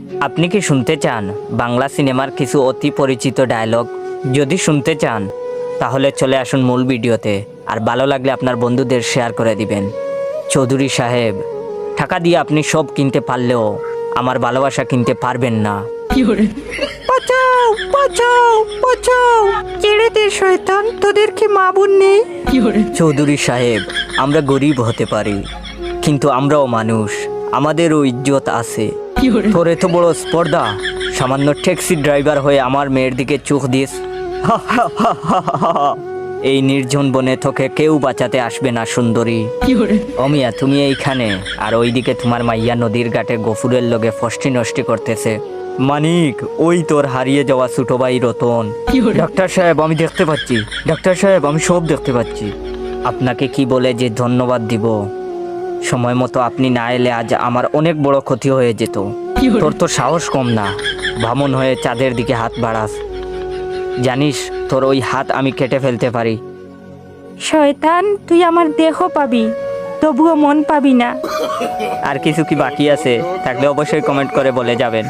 আপনি কি শুনতে চান বাংলা সিনেমার কিছু অতি পরিচিত ডায়লগ? যদি শুনতে চান তাহলে চলে আসুন মূল ভিডিওতে, আর ভালো লাগলে আপনার বন্ধুদের শেয়ার করে দিবেন। চৌধুরী সাহেব, টাকা দিয়ে আপনি সব কিনতে পারলেও আমার ভালোবাসা কিনতে পারবেন না। বাঁচাও বাঁচাও বাঁচাও, ছেড়ে দে শয়তান, তোদের কি মা বোন নেই? চৌধুরী সাহেব, আমরা গরিব হতে পারি কিন্তু আমরাও মানুষ, আমাদেরও ইজ্জত আছে। তোর এত বড় স্পর্ধা, সামান্য ট্যাক্সি ড্রাইভার হয়ে আমার মেয়ের দিকে চোখ দিস? এই নির্জন বনে তোকে কেউ বাঁচাতে আসবে না সুন্দরী। অমিয়া, তুমি এইখানে, আর ওইদিকে তোমার মাইয়া নদীর ঘাটে গফুরের লগে ফষ্টি নষ্টি করতেছে। মানিক, ওই তোর হারিয়ে যাওয়া ছোট ভাই রতন। ডাক্তার সাহেব, আমি দেখতে পাচ্ছি। ডাক্তার সাহেব, আমি সব দেখতে পাচ্ছি। আপনাকে কি বলে যে ধন্যবাদ দিব? সময় মতো আপনি না এলে আজ আমার অনেক বড় ক্ষতি হয়ে যেত। তোর তো সাহস কম না, বামন হয়ে চাঁদের দিকে হাত বাড়াস। জানিস তোর ওই হাত আমি কেটে ফেলতে পারি। শয়তান, তুই আমার দেহ পাবি, তবুও মন পাবি না। আর কিছু কি বাকি আছে? থাকলে অবশ্যই কমেন্ট করে বলে যাবেন।